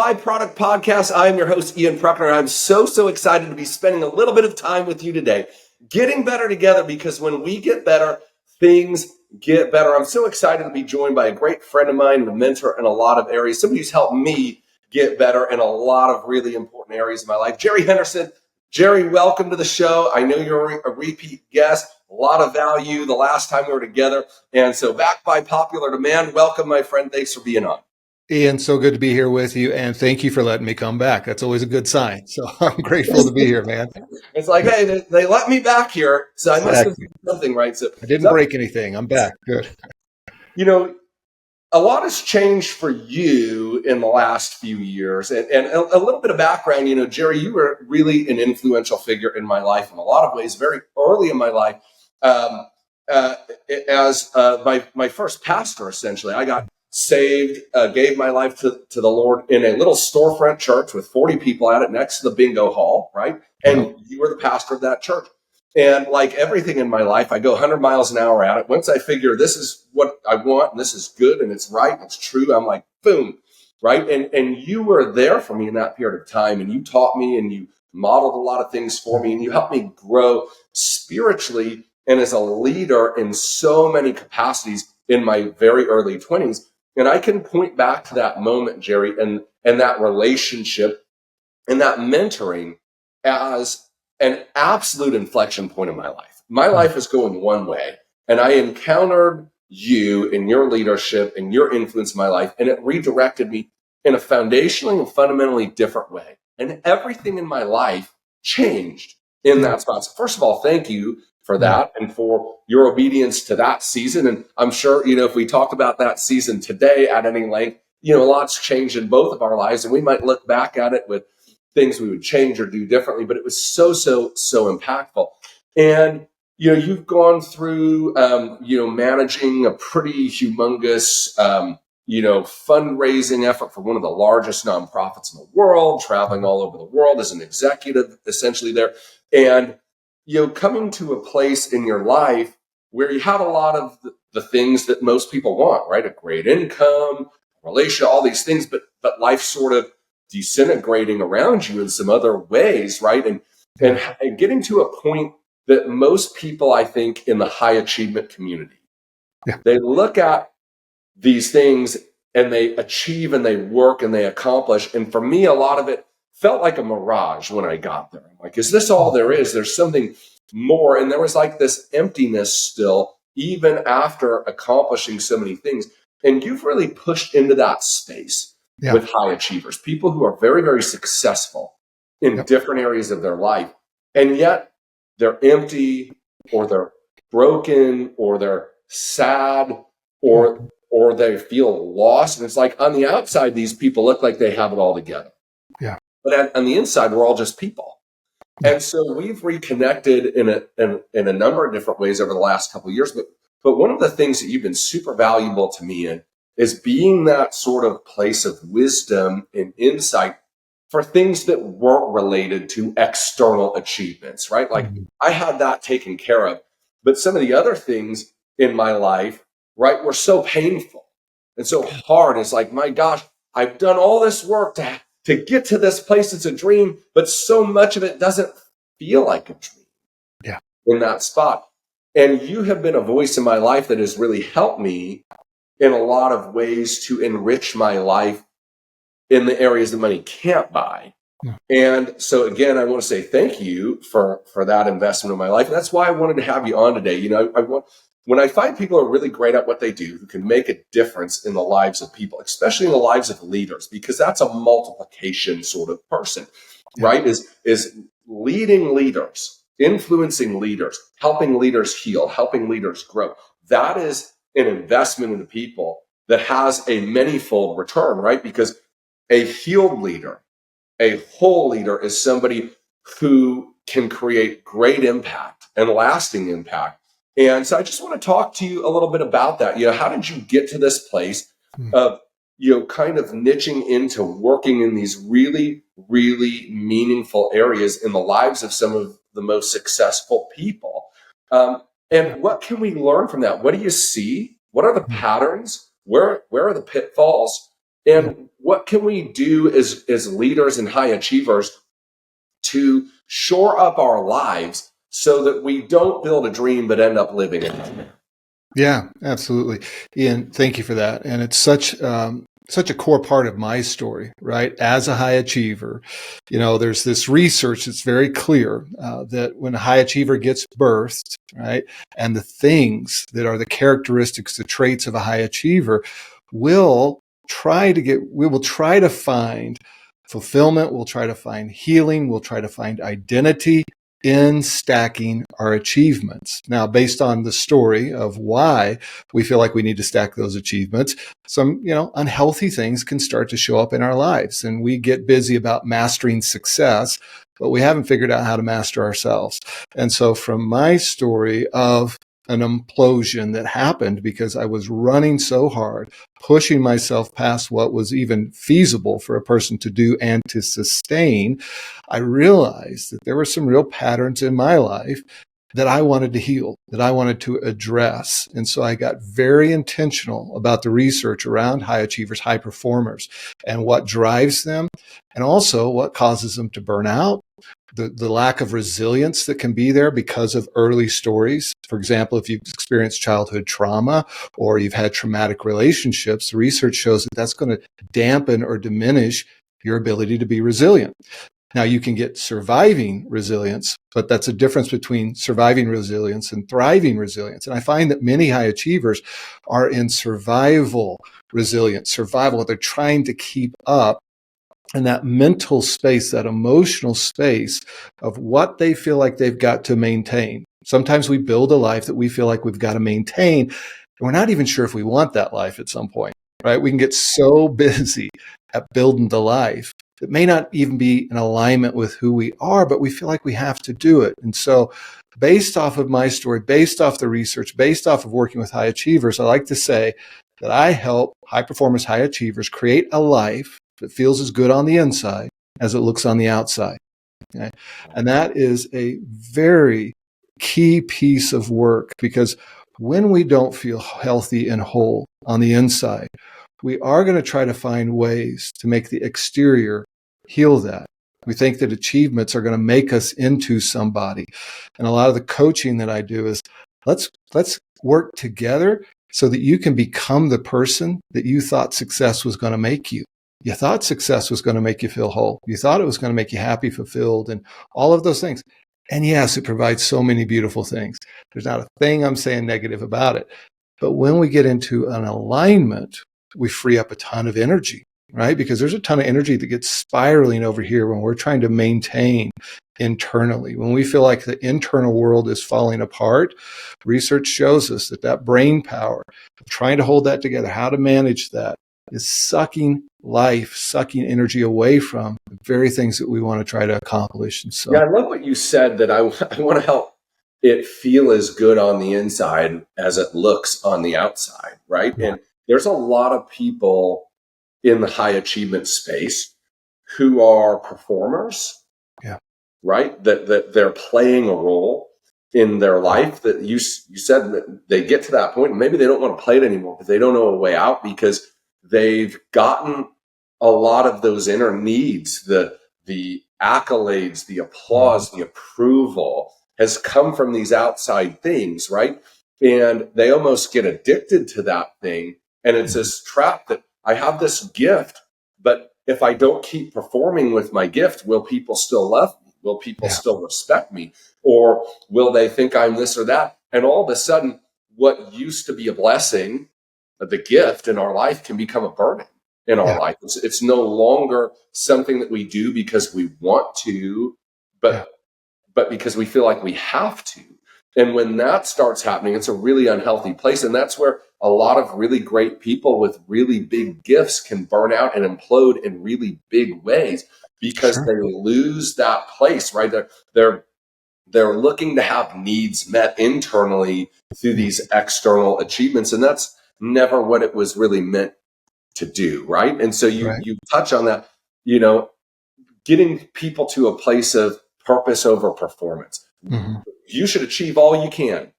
Byproduct Podcast. I am your host, Ian Pruckner. I'm so excited to be spending a little bit of time with you today, getting better together, because when we get better, things get better. I'm so excited to be joined by a great friend of mine, a mentor in a lot of areas, somebody who's helped me get better in a lot of really important areas of my life. Jerry Henderson. Jerry, welcome to the show. I know you're a repeat guest, a lot of value the last time we were together. And so back by popular demand, welcome, my friend. Thanks for being on. Ian, so good to be here with you, and thank you for letting me come back. That's always a good sign. So I'm grateful to be here, man. It's like, hey, they let me back here, so I must have done something right. So I didn't break anything. I'm back. Good. You know, a lot has changed for you in the last few years, and a little bit of background. You know, Jerry, you were really an influential figure in my life in a lot of ways, very early in my life. As my first pastor, essentially, I got saved, gave my life to the Lord in a little storefront church with 40 people at it next to the bingo hall, right? And you were the pastor of that church. And like everything in my life, I go 100 miles an hour at it. Once I figure this is what I want and this is good and it's right and it's true, I'm like, boom, right? And you were there for me in that period of time, and you taught me and you modeled a lot of things for me, and you helped me grow spiritually and as a leader in so many capacities in my very early 20s. And I can point back to that moment, Jerry, and that relationship and that mentoring as an absolute inflection point in my life. My life is going one way, and I encountered you in your leadership and your influence in my life, and it redirected me in a foundationally and fundamentally different way. And everything in my life changed in that spot. So first of all, thank you for that and for your obedience to that season. And I'm sure, if we talked about that season today at any length, a lot's changed in both of our lives, and we might look back at it with things we would change or do differently, but it was so impactful. And, you've gone through, managing a pretty humongous, fundraising effort for one of the largest nonprofits in the world, traveling all over the world as an executive, essentially there. And, coming to a place in your life where you have a lot of the things that most people want, right? A great income, relationship, all these things, but life sort of disintegrating around you in some other ways, right? And getting to a point that most people, I think, in the high achievement community, they look at these things and they achieve and they work and they accomplish. And for me, a lot of it felt like a mirage when I got there. I'm like, is this all there is? There's something more. And there was like this emptiness still, even after accomplishing so many things. And you've really pushed into that space with high achievers, people who are very, very successful in different areas of their life. And yet they're empty, or they're broken, or they're sad, or they feel lost. And it's like on the outside, these people look like they have it all together. Yeah. But on the inside, we're all just people. And so we've reconnected in a number of different ways over the last couple of years. But one of the things that you've been super valuable to me in is being that sort of place of wisdom and insight for things that weren't related to external achievements, right? Like I had that taken care of, but some of the other things in my life, right, were so painful and so hard. It's like, my gosh, I've done all this work to get to this place. It's a dream, but so much of it doesn't feel like a dream in that spot. And you have been a voice in my life that has really helped me in a lot of ways to enrich my life in the areas that money can't buy. And so again, I want to say thank you for that investment in my life. And that's why I wanted to have you on today. When I find people are really great at what they do, who can make a difference in the lives of people, especially in the lives of leaders, because that's a multiplication sort of person, right? Is leading leaders, influencing leaders, helping leaders heal, helping leaders grow. That is an investment in the people that has a manyfold return, right? Because a healed leader, a whole leader, is somebody who can create great impact and lasting impact. And so I just want to talk to you a little bit about that. How did you get to this place of, kind of niching into working in these really, really meaningful areas in the lives of some of the most successful people? And what can we learn from that? What do you see? What are the patterns? Where are the pitfalls? And what can we do as leaders and high achievers to shore up our lives so that we don't build a dream but end up living it? Yeah, absolutely. Ian, thank you for that. And it's such a core part of my story, right? As a high achiever, there's this research that's very clear that when a high achiever gets birthed, right, and the things that are the characteristics, the traits of a high achiever, will we will try to find fulfillment, we'll try to find healing, we'll try to find identity in stacking our achievements. Now, based on the story of why we feel like we need to stack those achievements, some, unhealthy things can start to show up in our lives, and we get busy about mastering success, but we haven't figured out how to master ourselves. And so from my story of an implosion that happened because I was running so hard, pushing myself past what was even feasible for a person to do and to sustain, I realized that there were some real patterns in my life that I wanted to heal, that I wanted to address. And so I got very intentional about the research around high achievers, high performers, and what drives them, and also what causes them to burn out, the lack of resilience that can be there because of early stories. For example, if you've experienced childhood trauma or you've had traumatic relationships, the research shows that that's going to dampen or diminish your ability to be resilient. Now, you can get surviving resilience, but that's a difference between surviving resilience and thriving resilience. And I find that many high achievers are in survival resilience, survival. They're trying to keep up in that mental space, that emotional space of what they feel like they've got to maintain. Sometimes we build a life that we feel like we've got to maintain, and we're not even sure if we want that life at some point, right? We can get so busy at building the life that may not even be in alignment with who we are, but we feel like we have to do it. And so based off of my story, based off the research, based off of working with high achievers, I like to say that I help high performers, high achievers create a life that feels as good on the inside as it looks on the outside. Okay? And that is a very key piece of work, because when we don't feel healthy and whole on the inside, we are going to try to find ways to make the exterior heal that. We think that achievements are going to make us into somebody. And a lot of the coaching that I do is let's work together so that you can become the person that you thought success was going to make you. You thought success was going to make you feel whole. You thought it was going to make you happy, fulfilled, and all of those things. And yes, it provides so many beautiful things. There's not a thing I'm saying negative about it. But when we get into an alignment, we free up a ton of energy, right? Because there's a ton of energy that gets spiraling over here when we're trying to maintain internally. When we feel like the internal world is falling apart, research shows us that brain power, trying to hold that together, how to manage that, is sucking life, sucking energy away from the very things that we want to try to accomplish. And so, yeah, I love what you said, that I want to help it feel as good on the inside as it looks on the outside, right? Yeah. And there's a lot of people in the high achievement space who are performers, yeah, right? That they're playing a role in their life, that you said that they get to that point and maybe they don't want to play it anymore, but they don't know a way out because they've gotten a lot of those inner needs, the accolades, the applause, the approval has come from these outside things, right? And they almost get addicted to that thing. And it's this trap that I have this gift, but if I don't keep performing with my gift, will people still love me? Will people still respect me? Or will they think I'm this or that? And all of a sudden, what used to be a blessing, the gift in our life, can become a burden in our life. It's no longer something that we do because we want to, but because we feel like we have to. And when that starts happening, it's a really unhealthy place. And that's where a lot of really great people with really big gifts can burn out and implode in really big ways, because they lose that place, right? They're looking to have needs met internally through these external achievements. And that's never what it was really meant to do, right? And so you touch on that, getting people to a place of purpose over performance. Mm-hmm. You should achieve all you can.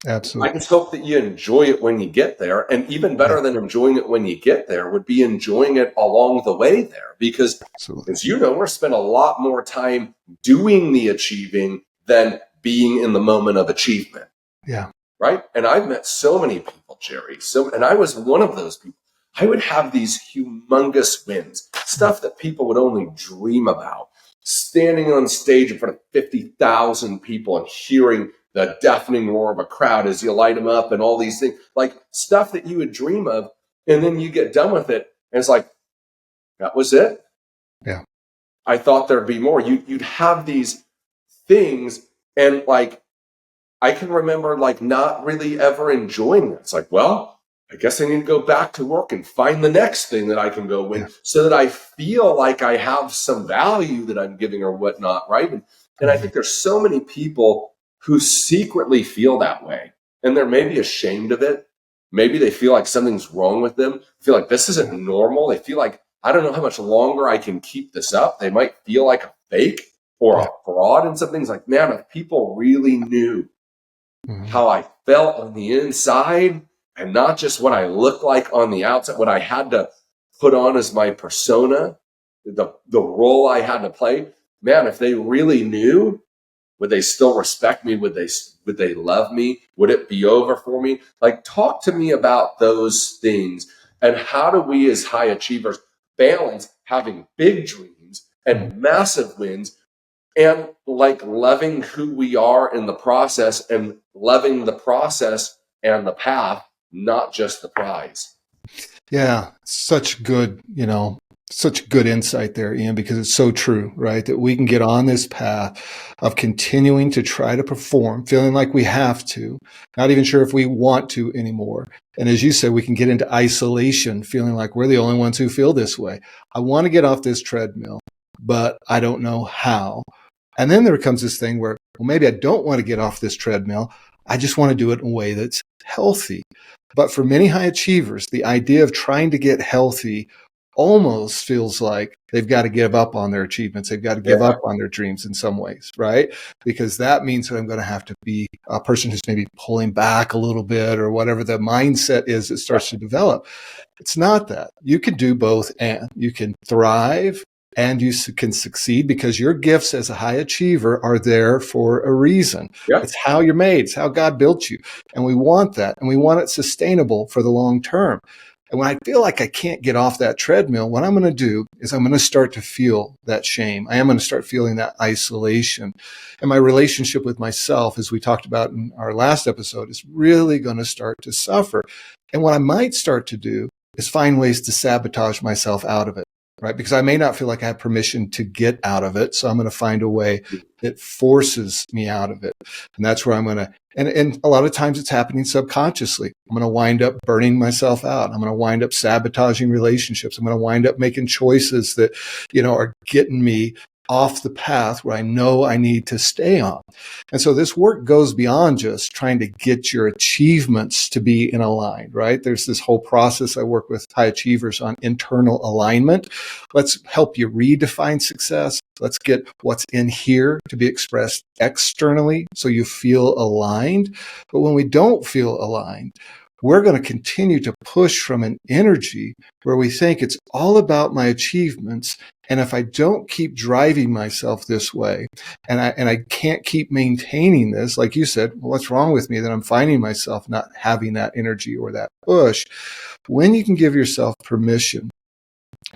Absolutely. I just hope that you enjoy it when you get there. And even better than enjoying it when you get there would be enjoying it along the way there. Because Absolutely. as you know, we're spending a lot more time doing the achieving than being in the moment of achievement. Yeah. Right. And I've met so many people, Jerry. And I was one of those people. I would have these humongous wins, stuff that people would only dream about, standing on stage in front of 50,000 people and hearing the deafening roar of a crowd as you light them up and all these things, like stuff that you would dream of. And then you get done with it. And it's like, that was it. Yeah. I thought there'd be more. You'd have these things. And like, I can remember like not really ever enjoying it. It's like, well, I guess I need to go back to work and find the next thing that I can go win so that I feel like I have some value that I'm giving or whatnot. Right. And I think there's so many people who secretly feel that way, and they're maybe ashamed of it. Maybe they feel like something's wrong with them, feel like this isn't normal. They feel like, I don't know how much longer I can keep this up. They might feel like a fake or a fraud and some things. Like, man, if people really knew how I felt on the inside and not just what I looked like on the outside, what I had to put on as my persona, the role I had to play, man, if they really knew, would they still respect me? Would they love me? Would it be over for me? Like, talk to me about those things. And how do we as high achievers balance having big dreams and massive wins and like loving who we are in the process and loving the process and the path, not just the prize? Yeah. Such good insight there, Ian, because it's so true, right? That we can get on this path of continuing to try to perform, feeling like we have to, not even sure if we want to anymore. And as you said, we can get into isolation, feeling like we're the only ones who feel this way. I want to get off this treadmill, but I don't know how. And then there comes this thing where, well, maybe I don't want to get off this treadmill. I just want to do it in a way that's healthy. But for many high achievers, the idea of trying to get healthy almost feels like they've got to give up on their achievements. They've got to give up on their dreams in some ways, right? Because that means that I'm going to have to be a person who's maybe pulling back a little bit or whatever the mindset is that starts to develop. It's not that. You can do both, and you can thrive and you can succeed because your gifts as a high achiever are there for a reason. Yeah. It's how you're made. It's how God built you. And we want that. And we want it sustainable for the long term. And when I feel like I can't get off that treadmill, what I'm going to do is I'm going to start to feel that shame. I am going to start feeling that isolation. And my relationship with myself, as we talked about in our last episode, is really going to start to suffer. And what I might start to do is find ways to sabotage myself out of it, right? Because I may not feel like I have permission to get out of it. So I'm going to find a way that forces me out of it. And that's where I'm going to, and a lot of times it's happening subconsciously. I'm going to wind up burning myself out. I'm going to wind up sabotaging relationships. I'm going to wind up making choices that, are getting me off the path where I know I need to stay on. And so this work goes beyond just trying to get your achievements to be in aligned, right? There's this whole process I work with high achievers on internal alignment. Let's help you redefine success. Let's get what's in here to be expressed externally so you feel aligned. But when we don't feel aligned, we're going to continue to push from an energy where we think it's all about my achievements. And if I don't keep driving myself this way, and I can't keep maintaining this, like you said, well, what's wrong with me that I'm finding myself not having that energy or that push? When you can give yourself permission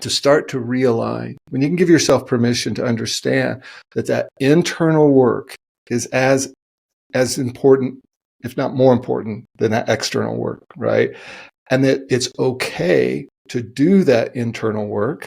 to start to realign, when you can give yourself permission to understand that internal work is as important, if not more important than that external work, right? And that it's okay to do that internal work.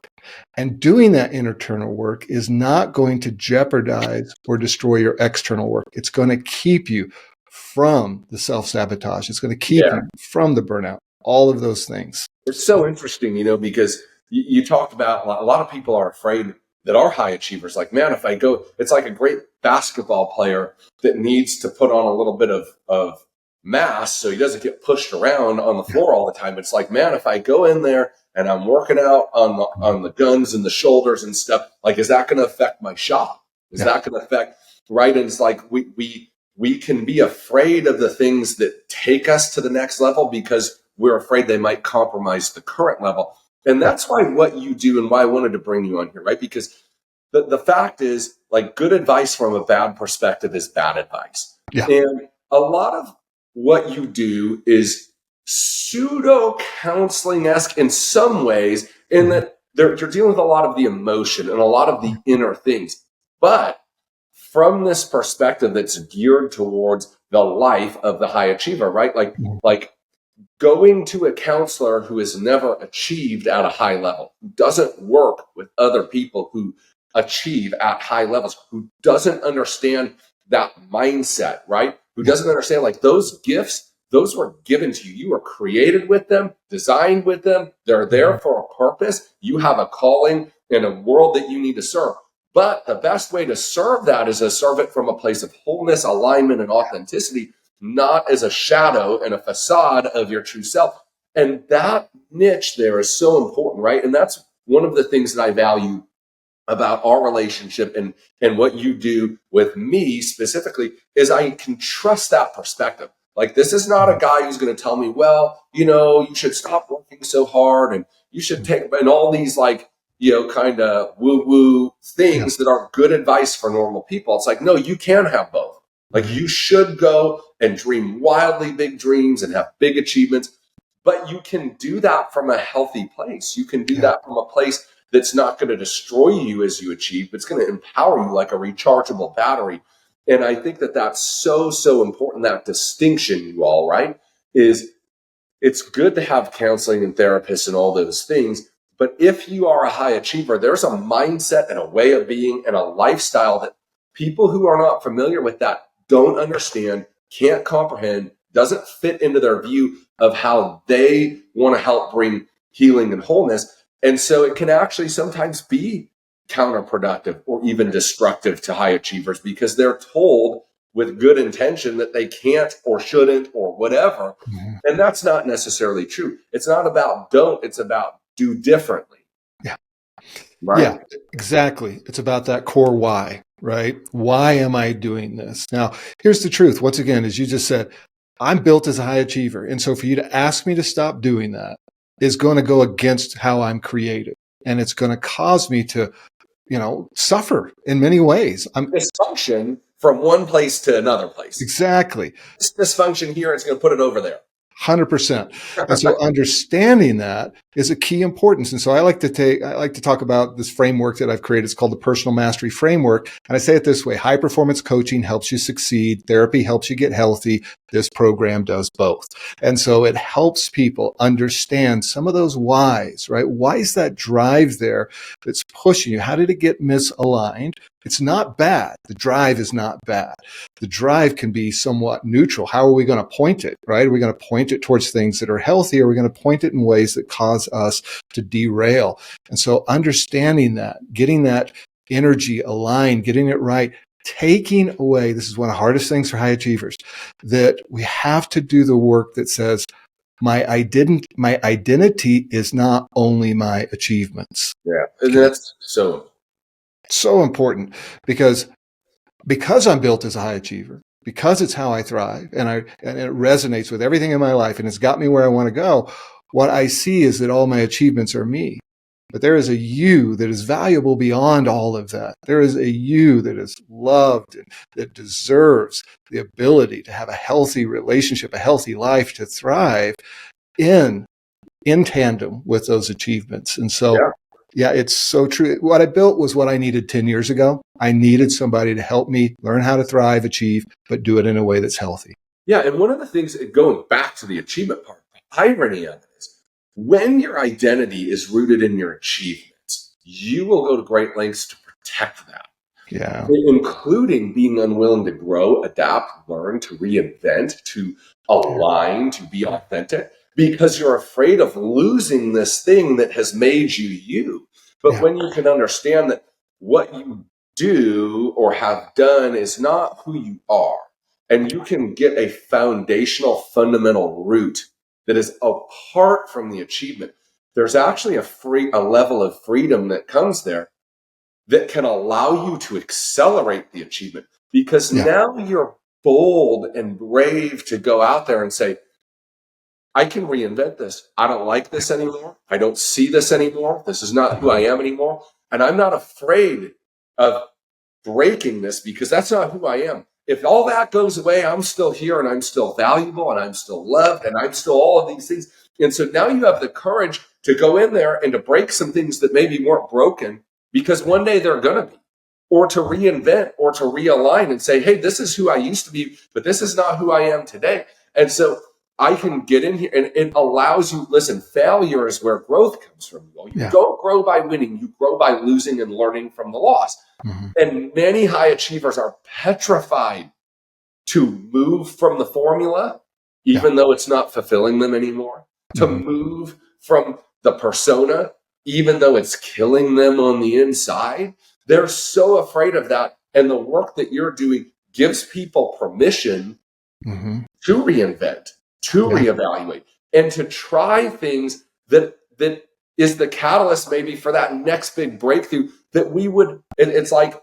And doing that internal work is not going to jeopardize or destroy your external work. It's going to keep you from the self-sabotage. It's going to keep you from the burnout, all of those things. It's so interesting, because you talked about a lot of people are afraid that are high achievers. Like, man, if I go, it's like a great basketball player that needs to put on a little bit of mass so he doesn't get pushed around on the floor all the time. It's like, man, if I go in there and I'm working out on the guns and the shoulders and stuff, like, is that going to affect my shot? Is that going to affect, right? And it's like we we can be afraid of the things that take us to the next level because we're afraid they might compromise the current level. And that's why what you do and why I wanted to bring you on here, right? Because the fact is, like, good advice from a bad perspective is bad advice. Yeah. And a lot of what you do is pseudo counseling-esque in some ways, in that you're dealing with a lot of the emotion and a lot of the inner things. But from this perspective that's geared towards the life of the high achiever, right? Like going to a counselor who has never achieved at a high level, who doesn't work with other people who achieve at high levels, who doesn't understand that mindset, right? Who doesn't understand, like, those gifts, those were given to you. You were created with them, designed with them. They're there for a purpose. You have a calling in a world that you need to serve. But the best way to serve that is to serve it from a place of wholeness, alignment, and authenticity, not as a shadow and a facade of your true self. And that niche there is so important, right? And that's one of the things that I value about our relationship and what you do with me specifically, is I can trust that perspective. Like, this is not a guy who's going to tell me, well, you should stop working so hard and you should take, and all these, like, kind of woo-woo things that are good advice for normal people. It's like, no, you can have both. Like, you should go and dream wildly big dreams and have big achievements, but you can do that from a healthy place. You can do that from a place that's not going to destroy you as you achieve, but it's going to empower you like a rechargeable battery. And I think that that's so, so important, that distinction, you all, right? Is it's good to have counseling and therapists and all those things. But if you are a high achiever, there's a mindset and a way of being and a lifestyle that people who are not familiar with that don't understand, can't comprehend, doesn't fit into their view of how they want to help bring healing and wholeness. And so it can actually sometimes be counterproductive or even destructive to high achievers, because they're told with good intention that they can't or shouldn't or whatever. And that's not necessarily true. It's not about don't, it's about do differently. Yeah. Right? Yeah, exactly. It's about that core why, right? Why am I doing this? Now, here's the truth. Once again, as you just said, I'm built as a high achiever. And so for you to ask me to stop doing that is going to go against how I'm created. And it's going to cause me to, suffer in many ways. I'm dysfunction from one place to another place. Exactly. This dysfunction here, it's going to put it over there. 100%. And so understanding that is a key importance. And so I like to talk about this framework that I've created. It's called the Personal Mastery Framework. And I say it this way: high performance coaching helps you succeed. Therapy helps you get healthy. This program does both. And so it helps people understand some of those whys, right? Why is that drive there that's pushing you? How did it get misaligned? It's not bad. The drive is not bad. The drive can be somewhat neutral. How are we going to point it, right? Are we going to point it towards things that are healthy? Or are we going to point it in ways that cause us to derail? And so understanding that, getting that energy aligned, getting it right, taking away, this is one of the hardest things for high achievers, that we have to do the work that says, my identity is not only my achievements. Yeah. And that's so important, because I'm built as a high achiever, because it's how I thrive, and it resonates with everything in my life, and it's got me where I want to go. What I see is that all my achievements are me, but there is a you that is valuable beyond all of that. There is a you that is loved and that deserves the ability to have a healthy relationship, a healthy life, to thrive in tandem with those achievements. And so, yeah, it's so true. What I built was what I needed 10 years ago. I needed somebody to help me learn how to thrive, achieve, but do it in a way that's healthy. Yeah. And one of the things, going back to the achievement part, the irony of it is, when your identity is rooted in your achievements, you will go to great lengths to protect that. Yeah. Including being unwilling to grow, adapt, learn, to reinvent, to align, to be authentic, because you're afraid of losing this thing that has made you you. But when you can understand that what you do or have done is not who you are, and you can get a foundational, fundamental root that is apart from the achievement, there's actually a level of freedom that comes there that can allow you to accelerate the achievement, because now you're bold and brave to go out there and say, I can reinvent this. I don't like this anymore. I don't see this anymore. This is not who I am anymore. And I'm not afraid of breaking this because that's not who I am. If all that goes away, I'm still here and I'm still valuable and I'm still loved and I'm still all of these things. And so now you have the courage to go in there and to break some things that maybe weren't broken because one day they're going to be, or to reinvent or to realign and say, hey, this is who I used to be, but this is not who I am today. And so I can get in here and it allows you, listen, failure is where growth comes from. You don't grow by winning, you grow by losing and learning from the loss. Mm-hmm. And many high achievers are petrified to move from the formula, even though it's not fulfilling them anymore, to move from the persona, even though it's killing them on the inside. They're so afraid of that. And the work that you're doing gives people permission to reinvent, to reevaluate, and to try things that is the catalyst maybe for that next big breakthrough that we would, it's like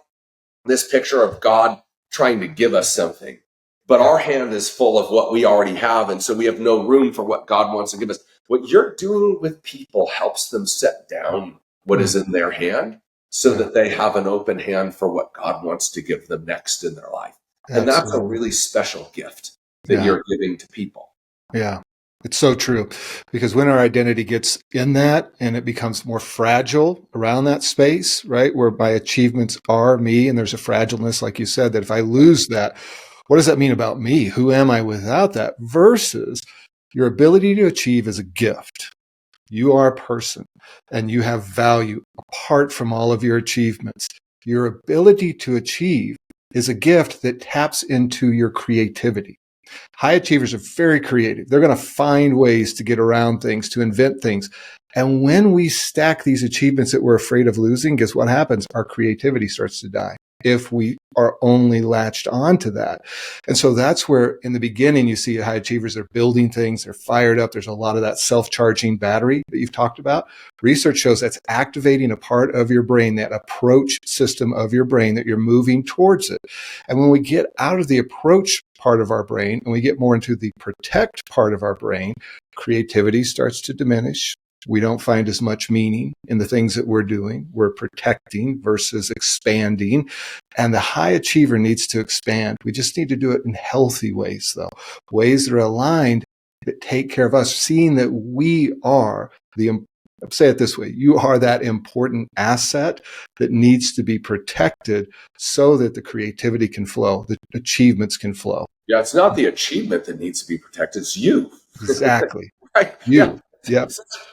this picture of God trying to give us something, but our hand is full of what we already have. And so we have no room for what God wants to give us. What you're doing with people helps them set down what is in their hand so that they have an open hand for what God wants to give them next in their life. And that's a really special gift that you're giving to people. Yeah. It's so true, because when our identity gets in that and it becomes more fragile around that space, right, where my achievements are me, and there's a fragileness, like you said, that if I lose that, what does that mean about me? Who am I without that? Versus your ability to achieve is a gift. You are a person and you have value apart from all of your achievements. Your ability to achieve is a gift that taps into your creativity. High achievers are very creative. They're going to find ways to get around things, to invent things. And when we stack these achievements that we're afraid of losing, guess what happens? Our creativity starts to die if we are only latched onto that. And so that's where in the beginning you see high achievers are building things, they're fired up. There's a lot of that self-charging battery that you've talked about. Research shows that's activating a part of your brain, that approach system of your brain, that you're moving towards it. And when we get out of the approach part of our brain and we get more into the protect part of our brain, creativity starts to diminish. We don't find as much meaning in the things that we're doing. We're protecting versus expanding. And the high achiever needs to expand. We just need to do it in healthy ways, though. Ways that are aligned, that take care of us, seeing that we are say it this way, you are that important asset that needs to be protected so that the creativity can flow, the achievements can flow. Yeah, it's not the achievement that needs to be protected, it's you. Exactly. Right. You. Yeah.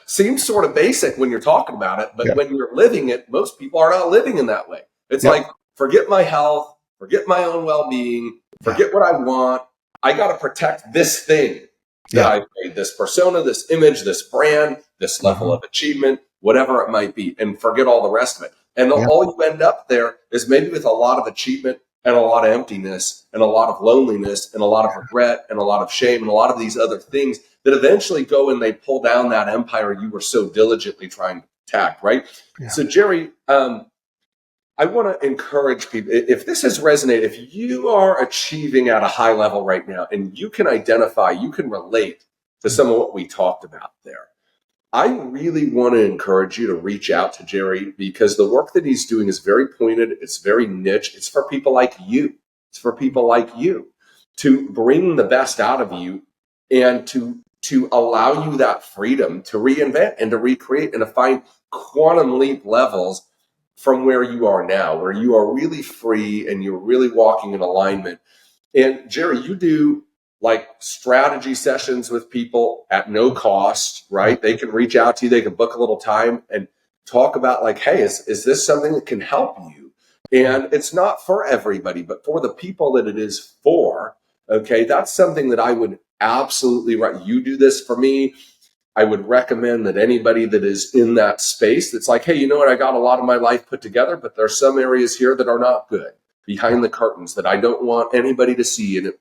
Seems sort of basic when you're talking about it, but when you're living it, most people are not living in that way. It's like, forget my health, forget my own well-being, forget what I want. I got to protect this thing that I've made, this persona, this image, this brand, this level of achievement, whatever it might be, and forget all the rest of it. And all you end up there is maybe with a lot of achievement and a lot of emptiness and a lot of loneliness and a lot of regret and a lot of shame and a lot of these other things that eventually go and they pull down that empire you were so diligently trying to protect, right? Yeah. So, Jerry, I want to encourage people, if this has resonated, if you are achieving at a high level right now and you can identify, you can relate to some of what we talked about there, I really want to encourage you to reach out to Jerry, because the work that he's doing is very pointed. It's very niche. It's for people like you. It's for people like you to bring the best out of you and to allow you that freedom to reinvent and to recreate and to find quantum leap levels from where you are now, where you are really free and you're really walking in alignment. And Jerry, you do like strategy sessions with people at no cost, right? They can reach out to you. They can book a little time and talk about like, hey, is this something that can help you? And it's not for everybody, but for the people that it is for, okay, that's something that I would absolutely right. You do this for me. I would recommend that anybody that is in that space that's like, hey, you know what? I got a lot of my life put together, but there's some areas here that are not good behind the curtains that I don't want anybody to see. And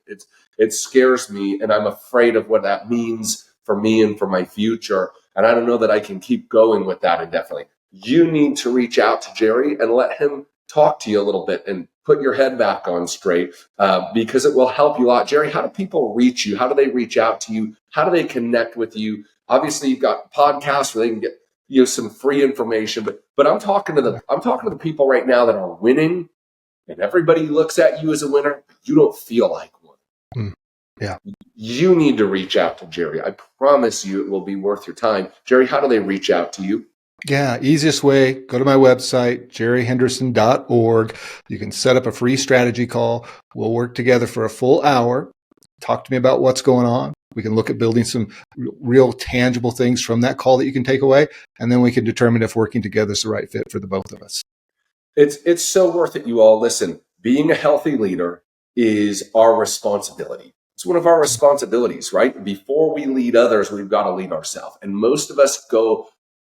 it scares me. And I'm afraid of what that means for me and for my future. And I don't know that I can keep going with that indefinitely. You need to reach out to Jerry and let him talk to you a little bit and put your head back on straight, because it will help you a lot. Jerry, how do people reach you? How do they reach out to you? How do they connect with you? Obviously, you've got podcasts where they can get some free information, but I'm talking to the people right now that are winning, and everybody looks at you as a winner. You don't feel like one. Yeah. You need to reach out to Jerry. I promise you it will be worth your time. Jerry, how do they reach out to you? Yeah, easiest way, go to my website, jerryhenderson.org. You can set up a free strategy call. We'll work together for a full hour. Talk to me about what's going on. We can look at building some real tangible things from that call that you can take away. And then we can determine if working together is the right fit for the both of us. It's so worth it, you all. Listen, being a healthy leader is our responsibility. It's one of our responsibilities, right? Before we lead others, we've got to lead ourselves. And most of us go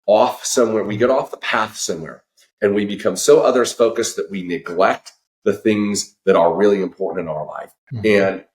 off somewhere. We get off the path somewhere and we become so others focused that we neglect the things that are really important in our life. And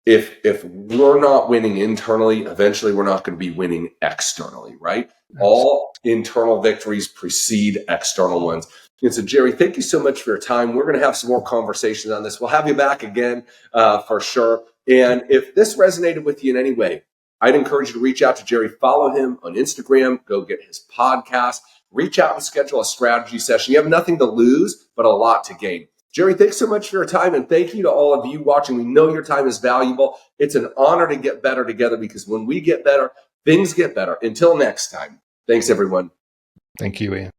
if we're not winning internally, eventually we're not going to be winning externally, right? All internal victories precede external ones. And so, Jerry, thank you so much for your time. We're going to have some more conversations on this. We'll have you back again for sure. And if this resonated with you in any way, I'd encourage you to reach out to Jerry. Follow him on Instagram. Go get his podcast. Reach out and schedule a strategy session. You have nothing to lose, but a lot to gain. Jerry, thanks so much for your time. And thank you to all of you watching. We know your time is valuable. It's an honor to get better together, because when we get better, things get better. Until next time, thanks, everyone. Thank you, Ian.